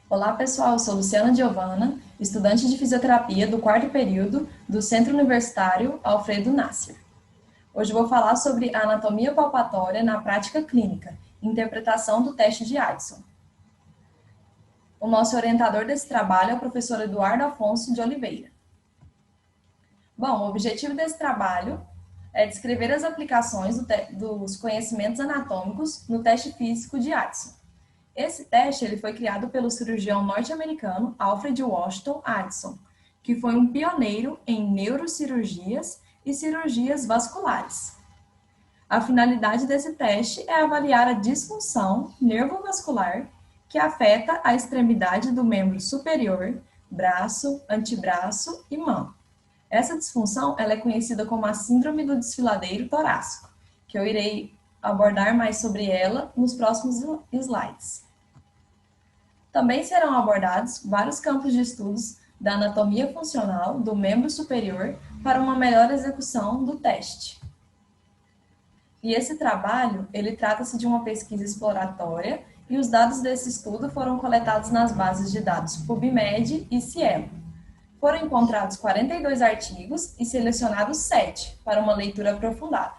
Olá, pessoal. Eu sou Luciana Giovana, estudante de fisioterapia do quarto período do Centro Universitário Alfredo Nasser. Hoje vou falar sobre a anatomia palpatória na prática clínica, interpretação do teste de Addison. O nosso orientador desse trabalho é o professor Eduardo Afonso de Oliveira. Bom, o objetivo desse trabalho é descrever as aplicações dos conhecimentos anatômicos no teste físico de Addison. Esse teste ele foi criado pelo cirurgião norte-americano Alfred Washington Addison, que foi um pioneiro em neurocirurgias e cirurgias vasculares. A finalidade desse teste é avaliar a disfunção nervovascular que afeta a extremidade do membro superior, braço, antebraço e mão. Essa disfunção ela é conhecida como a síndrome do desfiladeiro torácico, que eu irei abordar mais sobre ela nos próximos slides. Também serão abordados vários campos de estudos da anatomia funcional do membro superior para uma melhor execução do teste. E esse trabalho, ele trata-se de uma pesquisa exploratória e os dados desse estudo foram coletados nas bases de dados PubMed e Cielo. Foram encontrados 42 artigos e selecionados 7 para uma leitura aprofundada,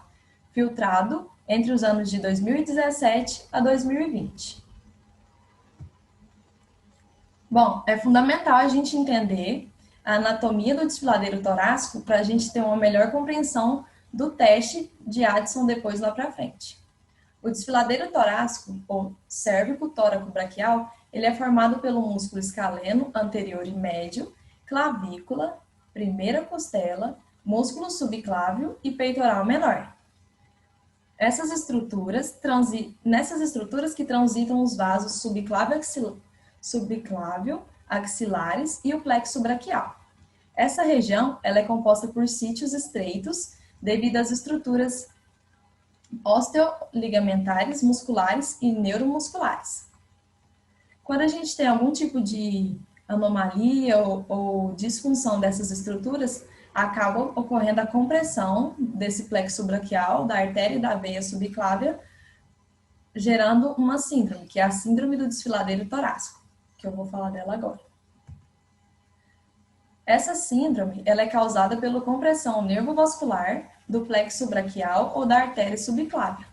filtrado entre os anos de 2017 a 2020. Bom, é fundamental a gente entender a anatomia do desfiladeiro torácico para a gente ter uma melhor compreensão do teste de Addison depois lá para frente. O desfiladeiro torácico, ou cérvico-tóraco-braquial, ele é formado pelo músculo escaleno anterior e médio, clavícula, primeira costela, músculo subclávio e peitoral menor. Nessas estruturas que transitam os vasos subclávio, axilares e o plexo braquial. Essa região ela é composta por sítios estreitos devido às estruturas osteoligamentares, musculares e neuromusculares. Quando a gente tem algum tipo de anomalia ou disfunção dessas estruturas, acaba ocorrendo a compressão desse plexo braquial, da artéria e da veia subclávia, gerando uma síndrome, que é a síndrome do desfiladeiro torácico, que eu vou falar dela agora. Essa síndrome ela é causada pela compressão nervovascular do plexo braquial ou da artéria subclávia.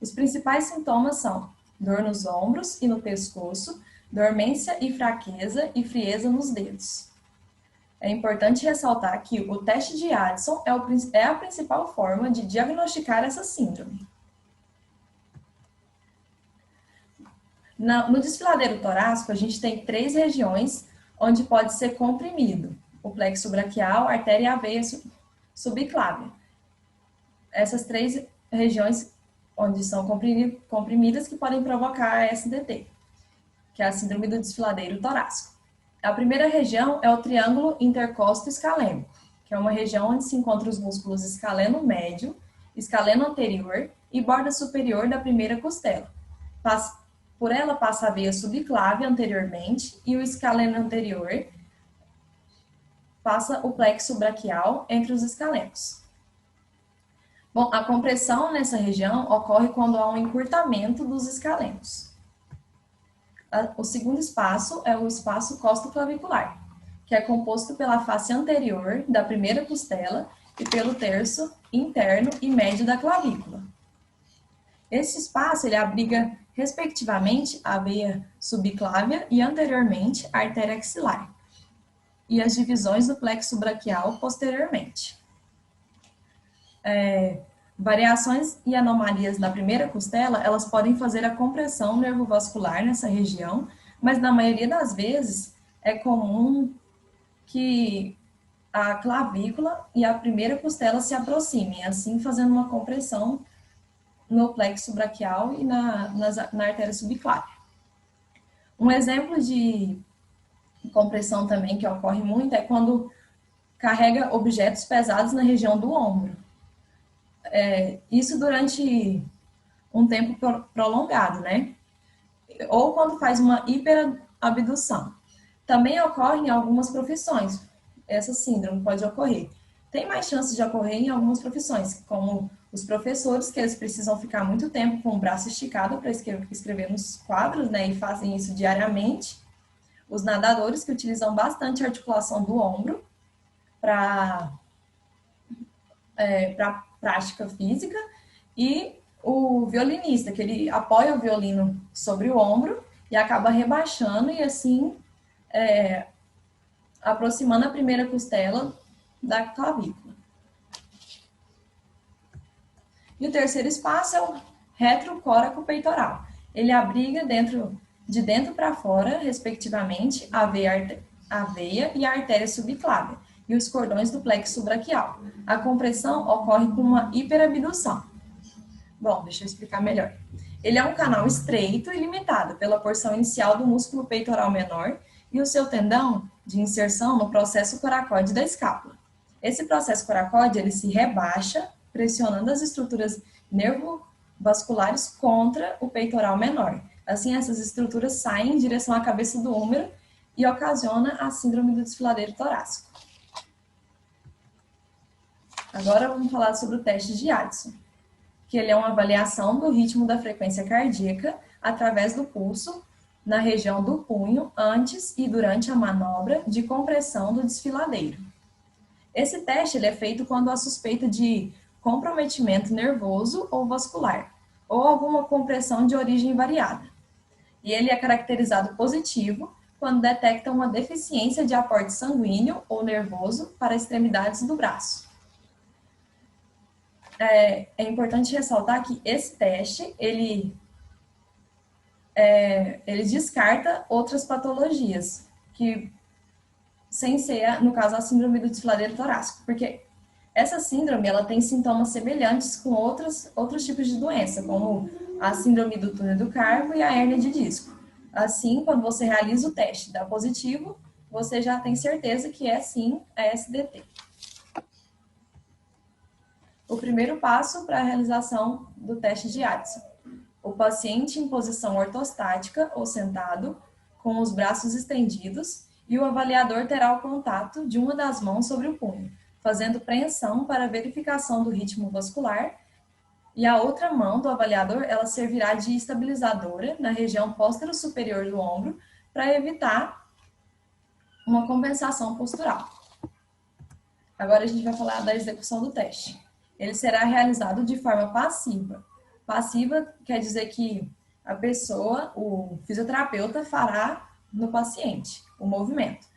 Os principais sintomas são dor nos ombros e no pescoço, dormência e fraqueza e frieza nos dedos. É importante ressaltar que o teste de Addison é a principal forma de diagnosticar essa síndrome. No desfiladeiro torácico, a gente tem 3 regiões onde pode ser comprimido: o plexo braquial, a artéria e a veia subclávia. Essas 3 regiões onde são comprimidas que podem provocar a SDT, que é a síndrome do desfiladeiro torácico. A primeira região é o triângulo intercosto-escalênico, que é uma região onde se encontram os músculos escaleno médio, escaleno anterior e borda superior da primeira costela. Por ela passa a veia subclávia anteriormente e o escaleno anterior passa o plexo braquial entre os escalenos. Bom, a compressão nessa região ocorre quando há um encurtamento dos escalenos. O segundo espaço é o espaço costoclavicular, que é composto pela face anterior da primeira costela e pelo terço interno e médio da clavícula. Esse espaço ele abriga, respectivamente, a veia subclávia e, anteriormente, a artéria axilar, e as divisões do plexo braquial posteriormente. Variações e anomalias na primeira costela, elas podem fazer a compressão nervovascular nessa região, mas na maioria das vezes é comum que a clavícula e a primeira costela se aproximem, assim fazendo uma compressão no plexo braquial e na artéria subclávia. Um exemplo de compressão também que ocorre muito é quando carrega objetos pesados na região do ombro. Isso durante um tempo prolongado, né? Ou quando faz uma hiperabdução. Também ocorre em algumas profissões. Essa síndrome pode ocorrer. Tem mais chances de ocorrer em algumas profissões, como os professores, que eles precisam ficar muito tempo com o braço esticado para escrever nos quadros, né? E fazem isso diariamente. Os nadadores, que utilizam bastante a articulação do ombro para prática física, e o violinista, que ele apoia o violino sobre o ombro e acaba rebaixando e assim aproximando a primeira costela da clavícula. E o terceiro espaço é o retrocóraco peitoral. Ele abriga de dentro para fora, respectivamente, a veia e a artéria subclávia e os cordões do plexo braquial. A compressão ocorre com uma hiperabdução. Bom, deixa eu explicar melhor. Ele é um canal estreito e limitado pela porção inicial do músculo peitoral menor e o seu tendão de inserção no processo coracoide da escápula. Esse processo coracoide, ele se rebaixa, pressionando as estruturas nervovasculares contra o peitoral menor. Assim, essas estruturas saem em direção à cabeça do húmero e ocasiona a síndrome do desfiladeiro torácico. Agora vamos falar sobre o teste de Addison, que ele é uma avaliação do ritmo da frequência cardíaca através do pulso na região do punho antes e durante a manobra de compressão do desfiladeiro. Esse teste ele é feito quando há suspeita de comprometimento nervoso ou vascular, ou alguma compressão de origem variada. E ele é caracterizado positivo quando detecta uma deficiência de aporte sanguíneo ou nervoso para extremidades do braço. É importante ressaltar que esse teste, ele descarta outras patologias, que, sem ser, no caso, a síndrome do desfiladeiro torácico, porque essa síndrome ela tem sintomas semelhantes com outros tipos de doença, como a síndrome do túnel do carpo e a hérnia de disco. Assim, quando você realiza o teste e dá positivo, você já tem certeza que é sim a SDT. O primeiro passo para a realização do teste de Addison. O paciente em posição ortostática ou sentado, com os braços estendidos, e o avaliador terá o contato de uma das mãos sobre o punho, fazendo preensão para verificação do ritmo vascular, e a outra mão do avaliador ela servirá de estabilizadora na região póstero-superior do ombro para evitar uma compensação postural. Agora a gente vai falar da execução do teste. Ele será realizado de forma passiva. Passiva quer dizer que a pessoa, o fisioterapeuta, fará no paciente o movimento.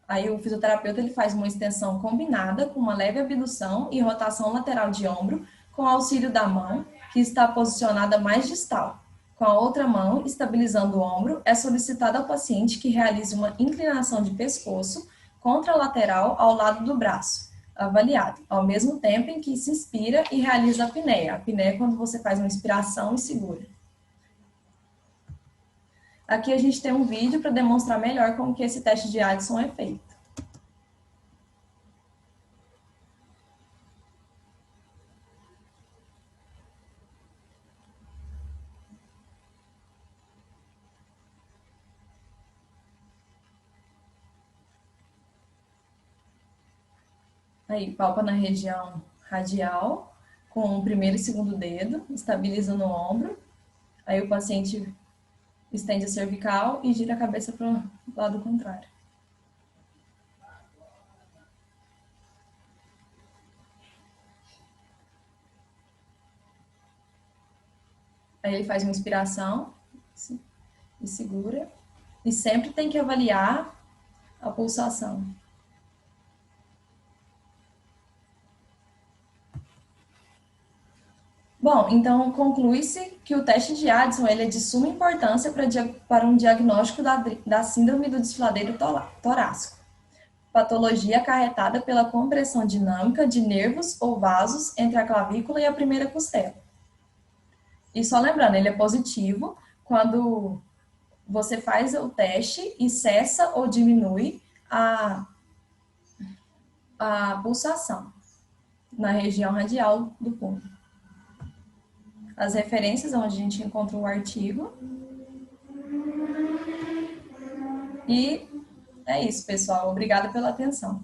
Aí o fisioterapeuta ele faz uma extensão combinada com uma leve abdução e rotação lateral de ombro com auxílio da mão, que está posicionada mais distal. Com a outra mão, estabilizando o ombro, é solicitado ao paciente que realize uma inclinação de pescoço contralateral ao lado do braço, avaliado, ao mesmo tempo em que se inspira e realiza a apneia. A apneia é quando você faz uma inspiração e segura. Aqui a gente tem um vídeo para demonstrar melhor como que esse teste de Addison é feito. Aí, palpa na região radial, com o primeiro e segundo dedo, estabiliza no ombro. Aí o paciente estende a cervical e gira a cabeça para o lado contrário. Aí ele faz uma inspiração e segura. E sempre tem que avaliar a pulsação. Bom, então conclui-se que o teste de Addison ele é de suma importância para um diagnóstico da síndrome do desfiladeiro torácico, patologia acarretada pela compressão dinâmica de nervos ou vasos entre a clavícula e a primeira costela. E só lembrando, ele é positivo quando você faz o teste e cessa ou diminui a pulsação na região radial do punho. As referências onde a gente encontra o artigo. E é isso, pessoal. Obrigada pela atenção.